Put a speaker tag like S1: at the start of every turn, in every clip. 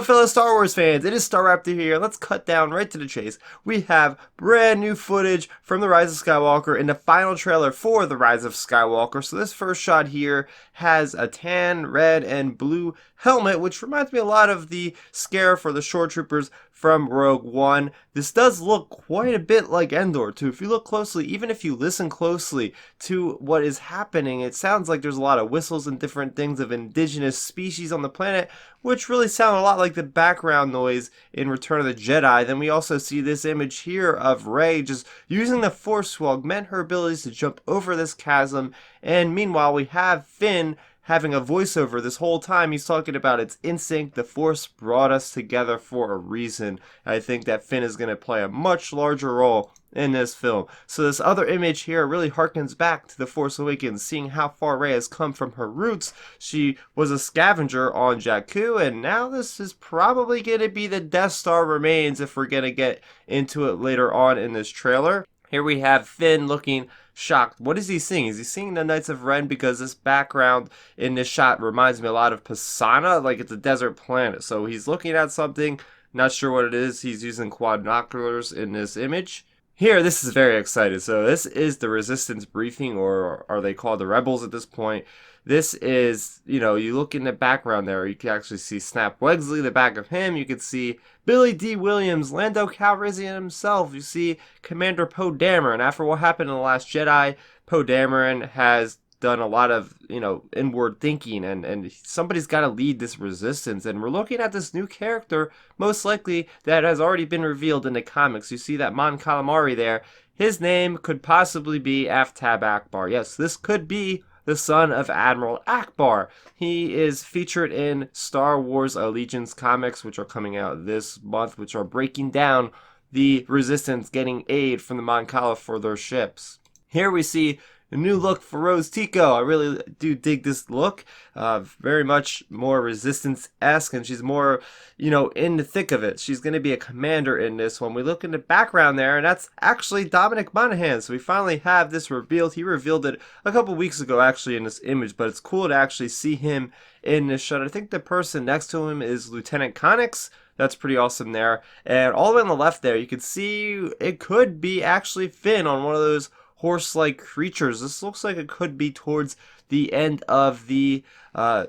S1: Hello fellow Star Wars fans, it is Starrapter here. Let's cut down right to the chase. We have brand new footage from the Rise of Skywalker in the final trailer for the Rise of Skywalker. So this first shot here has a tan, red, and blue helmet, which reminds me a lot of the scare for the shore troopers from Rogue One. This does look quite a bit like Endor too. If you look closely, even if you listen closely to what is happening, it sounds like there's a lot of whistles and different things of indigenous species on the planet, which really sound a lot like the background noise in Return of the Jedi. Then we also see this image here of Rey just using the Force to augment her abilities to jump over this chasm. And meanwhile, we have Finn having a voiceover this whole time. He's talking about it's instinct, the Force brought us together for a reason. I think that Finn is going to play a much larger role in this film. So this other image here really harkens back to The Force Awakens, seeing how far Rey has come from her roots. She was a scavenger on Jakku, and now this is probably going to be the Death Star remains if we're going to get into it later on in this trailer. Here we have Finn looking shocked. What is he seeing? Is he seeing the Knights of Ren? Because this background in this shot reminds me a lot of Pisana, like it's a desert planet. So he's looking at something, not sure what it is. He's using quadnoculars in this image. Here, this is very exciting. So this is the Resistance briefing, or are they called the Rebels at this point? This is, you look in the background there, you can actually see Snap Wexley, the back of him. You can see Billy D. Williams, Lando Calrissian himself. You see Commander Poe Dameron. After what happened in The Last Jedi, Poe Dameron has done a lot of, inward thinking, and somebody's got to lead this resistance. And we're looking at this new character, most likely, that has already been revealed in the comics. You see that Mon Calamari there. His name could possibly be Aftab Akbar. Yes, this could be the son of Admiral Akbar. He is featured in Star Wars Allegiance comics, which are coming out this month, which are breaking down the resistance getting aid from the Mon Cala for their ships. Here we see a new look for Rose Tico. I really do dig this look. Very much more Resistance-esque, and she's more, in the thick of it. She's going to be a commander in this one. We look in the background there, and that's actually Dominic Monaghan. So we finally have this revealed. He revealed it a couple weeks ago, actually, in this image, but it's cool to actually see him in this shot. I think the person next to him is Lieutenant Connix. That's pretty awesome there. And all the way on the left there, you can see it could be actually Finn on one of those horse-like creatures. This looks like it could be towards the end of the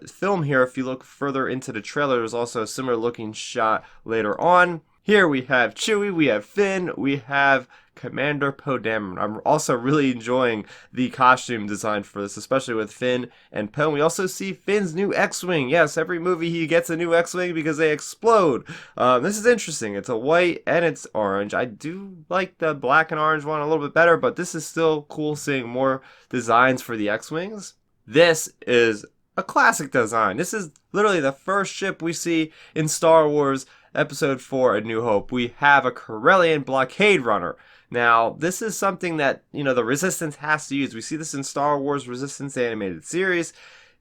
S1: film here. If you look further into the trailer, there's also a similar looking shot later on. Here we have Chewie, we have Finn, we have Commander Poe Dameron. I'm also really enjoying the costume design for this, especially with Finn and Poe. We also see Finn's new X-Wing. Yes, every movie he gets a new X-Wing because they explode. This is interesting. It's a white and it's orange. I do like the black and orange one a little bit better, but this is still cool seeing more designs for the X-Wings. This is a classic design. This is literally the first ship we see in Star Wars Episode 4, A New Hope. We have a Corellian blockade runner. Now, this is something that, the Resistance has to use. We see this in Star Wars Resistance animated series.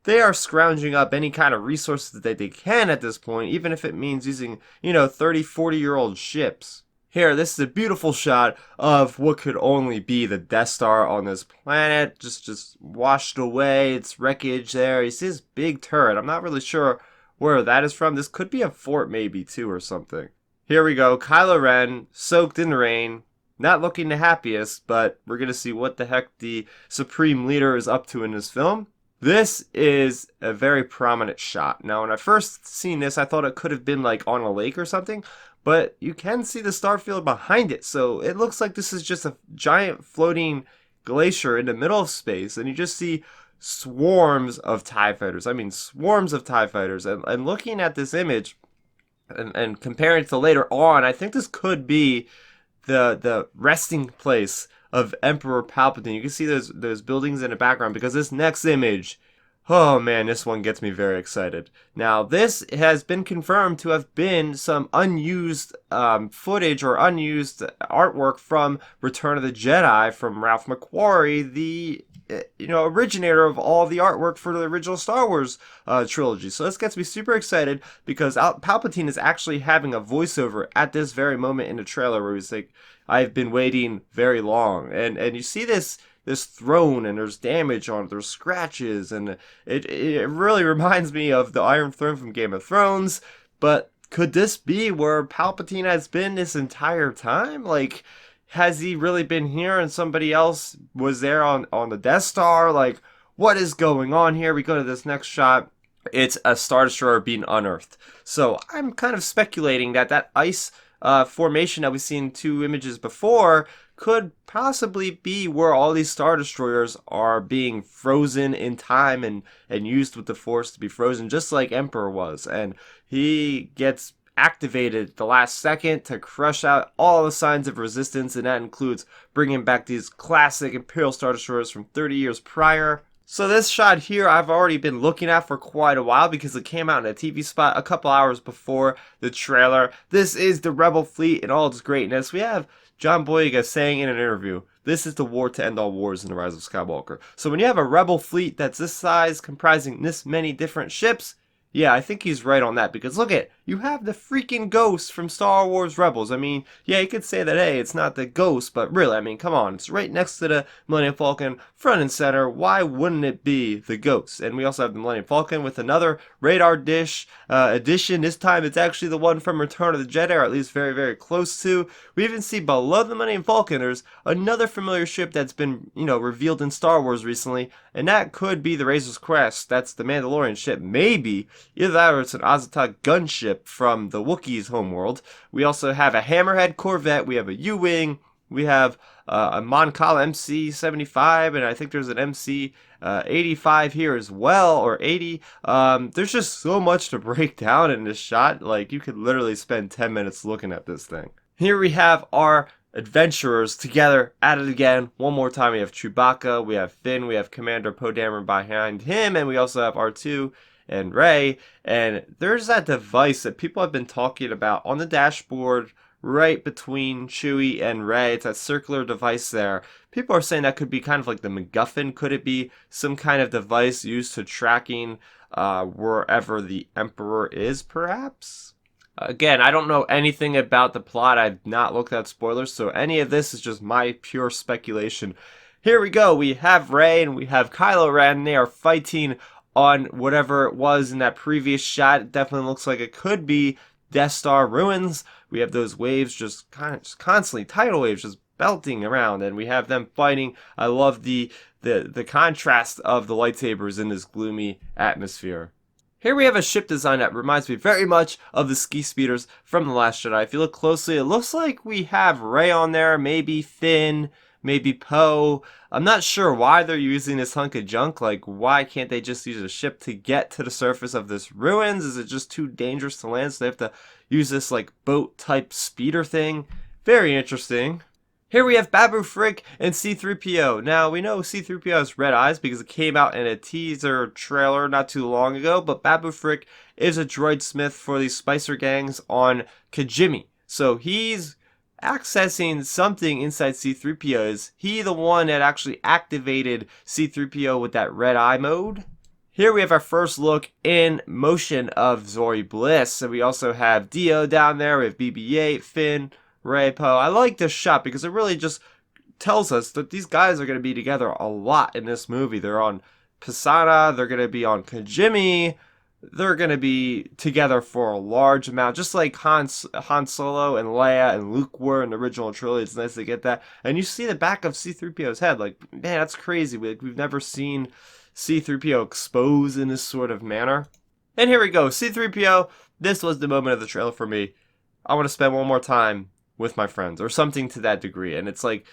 S1: They are scrounging up any kind of resources that they can at this point, even if it means using, 30, 40-year-old ships. Here, this is a beautiful shot of what could only be the Death Star on this planet, just washed away. It's wreckage there. You see this big turret. I'm not really sure where that is from. This could be a fort maybe too or something. Here we go. Kylo Ren, soaked in rain. Not looking the happiest, but we're going to see what the heck the Supreme Leader is up to in this film. This is a very prominent shot. Now, when I first seen this, I thought it could have been like on a lake or something, but you can see the starfield behind it. So it looks like this is just a giant floating glacier in the middle of space, and you just see swarms of TIE fighters. I mean, swarms of TIE fighters. And looking at this image and comparing it to later on, I think this could be the resting place of Emperor Palpatine. You can see those buildings in the background, because this next image, oh man, this one gets me very excited. Now, this has been confirmed to have been some unused footage or unused artwork from Return of the Jedi from Ralph McQuarrie, the originator of all the artwork for the original Star Wars trilogy. So this gets me super excited, because Palpatine is actually having a voiceover at this very moment in the trailer where he's like, I've been waiting very long. And you see this throne, and there's damage on it, there's scratches, and it really reminds me of the Iron Throne from Game of Thrones, but could this be where Palpatine has been this entire time? Like, has he really been here and somebody else was there on the Death Star? Like, what is going on here? We go to this next shot. It's a Star Destroyer being unearthed. So I'm kind of speculating that that ice formation that we've seen 2 images before could possibly be where all these Star Destroyers are being frozen in time and used with the Force to be frozen, just like Emperor was. And he gets activated the last second to crush out all the signs of resistance, and that includes bringing back these classic Imperial Star Destroyers from 30 years prior. So this shot here I've already been looking at for quite a while because it came out in a TV spot a couple hours before the trailer. This is the Rebel fleet in all its greatness. We have John Boyega saying in an interview, "This is the war to end all wars in the Rise of Skywalker." So when you have a Rebel fleet that's this size, comprising this many different ships, yeah, I think he's right on that, because look at, you have the freaking Ghost from Star Wars Rebels. I mean, yeah, you could say that, hey, it's not the Ghost, but really, I mean, come on, it's right next to the Millennium Falcon, front and center. Why wouldn't it be the Ghost? And we also have the Millennium Falcon with another radar dish addition. This time it's actually the one from Return of the Jedi, or at least very, very close to. We even see below the Millennium Falcon, there's another familiar ship that's been, revealed in Star Wars recently, and that could be the Razor's Crest. That's the Mandalorian ship, maybe. Either that or it's an Azatag gunship from the Wookiees' homeworld. We also have a Hammerhead Corvette. We have a U-Wing. We have a Mon Cala MC-75, and I think there's an MC-85 here as well, or 80. There's just so much to break down in this shot. Like, you could literally spend 10 minutes looking at this thing. Here we have our adventurers together at it again. One more time, we have Chewbacca, we have Finn, we have Commander Poe Dameron behind him, and we also have R2 and Rey. And there's that device that people have been talking about on the dashboard right between Chewie and Rey. It's that circular device there. People are saying that could be kind of like the MacGuffin. Could it be some kind of device used to tracking wherever the Emperor is, perhaps? Again, I don't know anything about the plot. I've not looked at spoilers, so any of this is just my pure speculation. Here we go. We have Rey and we have Kylo Ren. They are fighting on whatever it was in that previous shot. It definitely looks like it could be Death Star ruins. We have those waves just constantly, tidal waves just belting around, and we have them fighting. I love the contrast of the lightsabers in this gloomy atmosphere. Here we have a ship design that reminds me very much of the ski speeders from The Last Jedi. If you look closely, it looks like we have Rey on there, maybe Finn, maybe Poe. I'm not sure why they're using this hunk of junk. Like, why can't they just use a ship to get to the surface of this ruins? Is it just too dangerous to land, so they have to use this, like, boat-type speeder thing? Very interesting. Here we have Babu Frick and C-3PO. Now, we know C-3PO has red eyes because it came out in a teaser trailer not too long ago, but Babu Frick is a droid smith for these Spicer gangs on Kijimi. So he's accessing something inside C-3PO. Is he the one that actually activated C-3PO with that red eye mode? Here we have our first look in motion of Zori Bliss. And we also have Dio down there. We have BB-8, Finn, Rey, Poe. I like this shot because it really just tells us that these guys are going to be together a lot in this movie. They're on Pisana, they're going to be on Kijimi, they're going to be together for a large amount, just like Han Solo and Leia and Luke were in the original trilogy. It's nice to get that. And you see the back of C-3PO's head. Like, man, that's crazy. We've never seen C-3PO exposed in this sort of manner. And here we go. C-3PO, this was the moment of the trailer for me. I want to spend one more time with my friends, or something to that degree. And it's like,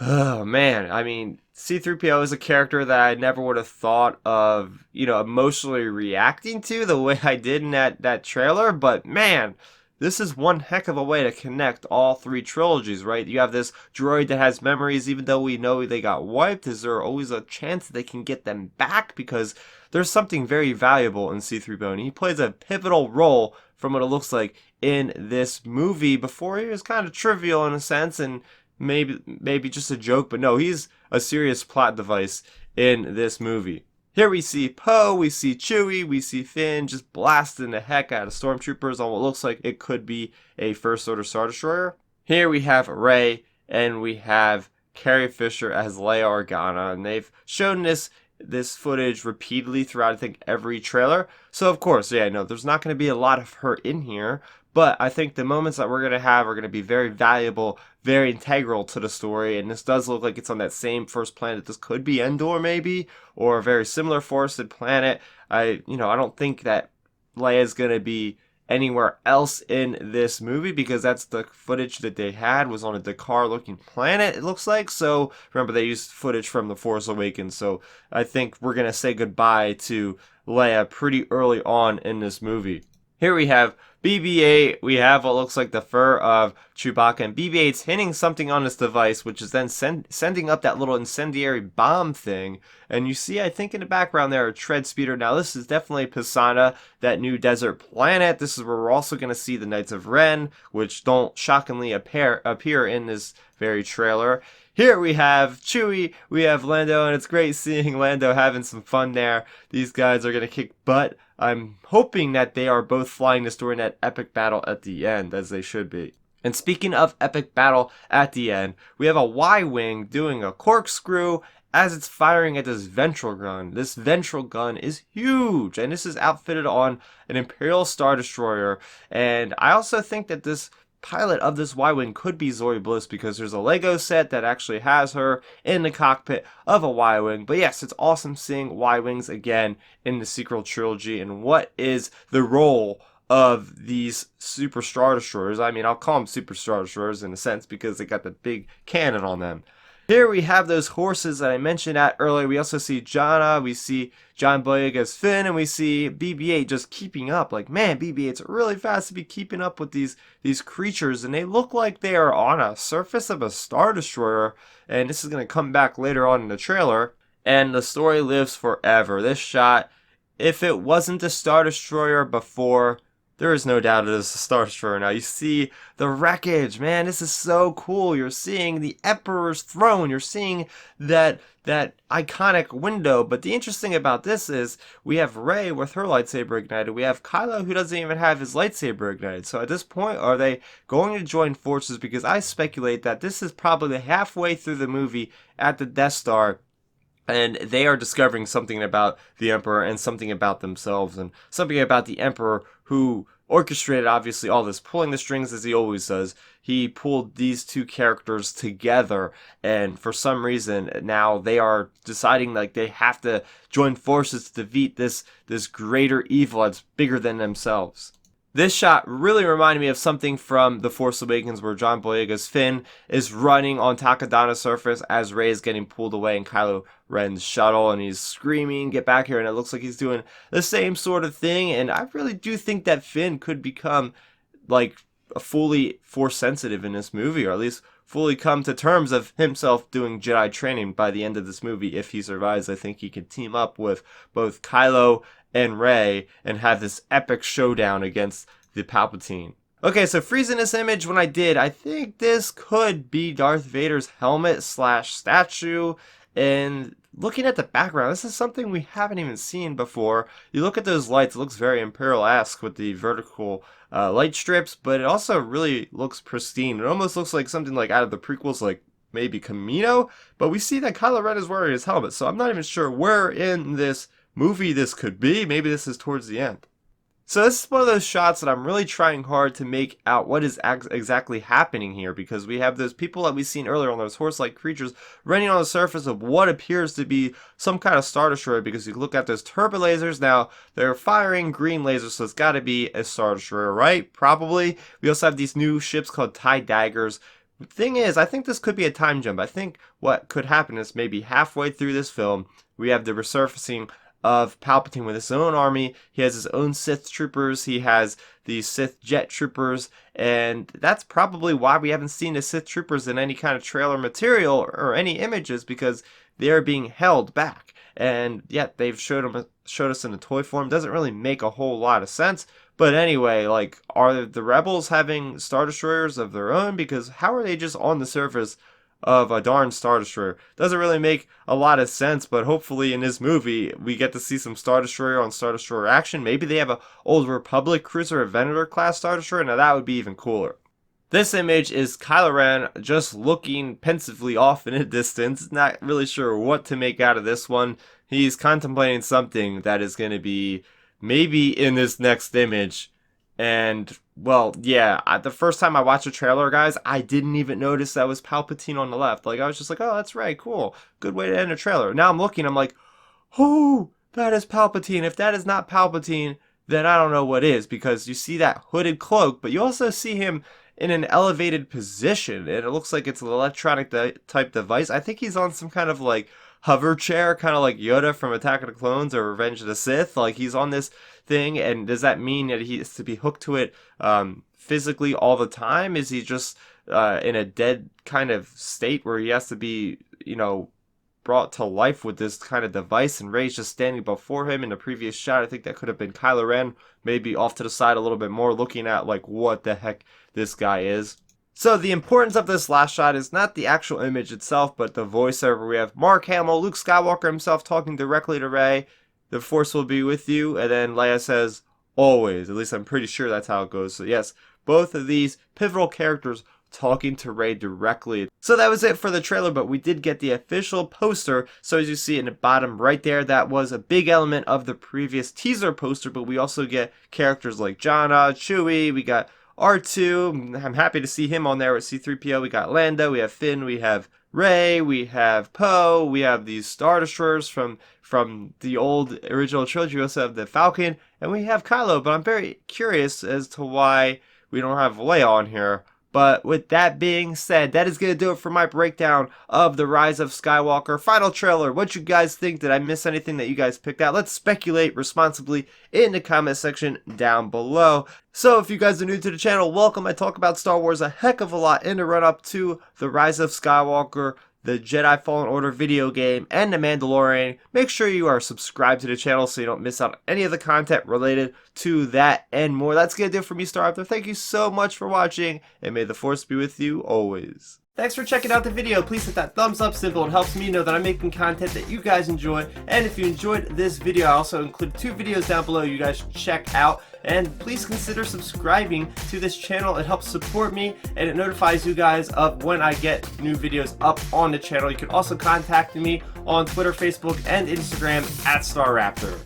S1: oh man, I mean, C-3PO is a character that I never would have thought of, emotionally reacting to the way I did in that trailer. But man, this is one heck of a way to connect all three trilogies, right? You have this droid that has memories, even though we know they got wiped. Is there always a chance that they can get them back? Because there's something very valuable in C-3PO, and he plays a pivotal role from what it looks like in this movie. Before, he was kind of trivial in a sense, and maybe just a joke, but no, he's a serious plot device in this movie. Here we see Poe, we see Chewie, we see Finn just blasting the heck out of stormtroopers on what looks like it could be a First Order Star Destroyer. Here we have Rey, and we have Carrie Fisher as Leia Organa, and they've shown this this footage repeatedly throughout, I think, every trailer. So, of course, yeah, no, there's not going to be a lot of her in here. But I think the moments that we're going to have are going to be very valuable, very integral to the story. And this does look like it's on that same first planet. This could be Endor, maybe, or a very similar forested planet. I don't think that Leia's going to be anywhere else in this movie because that's the footage that they had was on a Dakar looking planet, it looks like. So remember, they used footage from The Force Awakens. So I think we're going to say goodbye to Leia pretty early on in this movie. Here we have BB-8, we have what looks like the fur of Chewbacca, and BB-8's hitting something on this device, which is then sending up that little incendiary bomb thing. And you see, I think in the background there, a tread speeder. Now this is definitely Pisana, that new desert planet. This is where we're also going to see the Knights of Ren, which don't shockingly appear in this very trailer. Here we have Chewie, we have Lando, and it's great seeing Lando having some fun there. These guys are going to kick butt. I'm hoping that they are both flying this during that epic battle at the end, as they should be. And speaking of epic battle at the end, we have a Y-Wing doing a corkscrew as it's firing at this ventral gun. This ventral gun is huge, and this is outfitted on an Imperial Star Destroyer. And I also think that this pilot of this Y-Wing could be Zoe Bliss because there's a Lego set that actually has her in the cockpit of a Y-Wing. But yes, it's awesome seeing Y-Wings again in the sequel trilogy. And what is the role of these Super Star Destroyers? I mean, I'll call them Super Star Destroyers in a sense because they got the big cannon on them. Here we have those horses that I mentioned at earlier. We also see Janna, we see John Boyega's Finn, and we see BB-8 just keeping up. Like, man, BB-8's really fast to be keeping up with these creatures, and they look like they are on a surface of a Star Destroyer. And this is going to come back later on in the trailer. And the story lives forever. This shot, if it wasn't a Star Destroyer before, there is no doubt it is a Star Destroyer now. You see the wreckage, man. This is so cool. You're seeing the Emperor's throne. You're seeing that iconic window. But the interesting about this is we have Rey with her lightsaber ignited. We have Kylo who doesn't even have his lightsaber ignited. So at this point, are they going to join forces? Because I speculate that this is probably halfway through the movie at the Death Star, and they are discovering something about the Emperor and something about themselves and something about the Emperor who orchestrated, obviously, all this, pulling the strings as he always does. He pulled these two characters together, and for some reason, now they are deciding like they have to join forces to defeat this greater evil that's bigger than themselves. This shot really reminded me of something from The Force Awakens where John Boyega's Finn is running on Takodana's surface as Rey is getting pulled away in Kylo Ren's shuttle, and he's screaming, "Get back here," and it looks like he's doing the same sort of thing. And I really do think that Finn could become like a fully Force sensitive in this movie, or at least fully come to terms of himself doing Jedi training by the end of this movie. If he survives, I think he can team up with both Kylo and Rey and have this epic showdown against the Palpatine. Okay, so freezing this image when I did, I think this could be Darth Vader's helmet / statue. And looking at the background, this is something we haven't even seen before. You look at those lights, it looks very Imperial-esque with the vertical light strips, but it also really looks pristine. It almost looks like something like out of the prequels, like maybe Camino, but we see that Kylo Ren is wearing his helmet, so I'm not even sure where in this movie this could be. Maybe this is towards the end. So this is one of those shots that I'm really trying hard to make out what is exactly happening here, because we have those people that we've seen earlier on those horse-like creatures running on the surface of what appears to be some kind of Star Destroyer, because you look at those turbo lasers. Now, they're firing green lasers, so it's got to be a Star Destroyer, right? Probably. We also have these new ships called TIE Daggers. The thing is, I think this could be a time jump. I think what could happen is maybe halfway through this film, we have the resurfacing of Palpatine with his own army. He has his own Sith troopers. He has the Sith jet troopers. And that's probably why we haven't seen the Sith troopers in any kind of trailer material or any images, because they are being held back. And yet they've showed us in a toy form. Doesn't really make a whole lot of sense. But anyway, like, are the Rebels having Star Destroyers of their own? Because how are they just on the surface of a darn Star Destroyer? Doesn't really make a lot of sense, but hopefully in this movie we get to see some Star Destroyer on Star Destroyer action. Maybe they have a Old Republic cruiser or Venator class Star Destroyer. Now that would be even cooler. This image is Kylo Ren just looking pensively off in a distance. Not really sure what to make out of this one. he's contemplating something that is going to be maybe in this next image. And, well, yeah, the first time I watched the trailer, guys, I didn't even notice that was Palpatine on the left. Like, I was just like, oh, that's right, cool. Good way to end a trailer. Now I'm looking, I'm like, oh, that is Palpatine. If that is not Palpatine, then I don't know what is, because you see that hooded cloak, but you also see him in an elevated position, and it looks like it's an electronic type device. I think he's on some kind of like hover chair, kind of like Yoda from Attack of the Clones or Revenge of the Sith. Like, he's on this thing, and does that mean that he has to be hooked to it physically all the time? Is he just in a dead kind of state where he has to be, brought to life with this kind of device, and Rey's just standing before him? In the previous shot, I think that could have been Kylo Ren, maybe off to the side a little bit more, looking at like what the heck this guy is. So the importance of this last shot is not the actual image itself, but the voiceover. We have Mark Hamill, Luke Skywalker himself, talking directly to Rey. The Force will be with you, and then Leia says, always. At least I'm pretty sure that's how it goes. So yes, both of these pivotal characters talking to Rey directly. So that was it for the trailer, but we did get the official poster. So as you see in the bottom right there, that was a big element of the previous teaser poster, but we also get characters like Janna, Chewie, we got R2, I'm happy to see him on there with C-3PO, we got Lando, we have Finn, we have Rey, we have Poe, we have these Star Destroyers from the old original trilogy, we also have the Falcon, and we have Kylo, but I'm very curious as to why we don't have Leia on here. But with that being said, that is going to do it for my breakdown of the Rise of Skywalker final trailer. What you guys think? Did I miss anything that you guys picked out? Let's speculate responsibly in the comment section down below. So if you guys are new to the channel, welcome. I talk about Star Wars a heck of a lot in the run up to the Rise of Skywalker, the Jedi Fallen Order video game, and The Mandalorian. Make sure you are subscribed to the channel so you don't miss out on any of the content related to that and more. That's going to do it for me, Starrapter. Thank you so much for watching, and may the Force be with you always. Thanks for checking out the video. Please hit that thumbs up symbol. It helps me know that I'm making content that you guys enjoy. And if you enjoyed this video, I also included 2 videos down below you guys should check out. And please consider subscribing to this channel. It helps support me, and it notifies you guys of when I get new videos up on the channel. You can also contact me on Twitter, Facebook, and Instagram at Starrapter.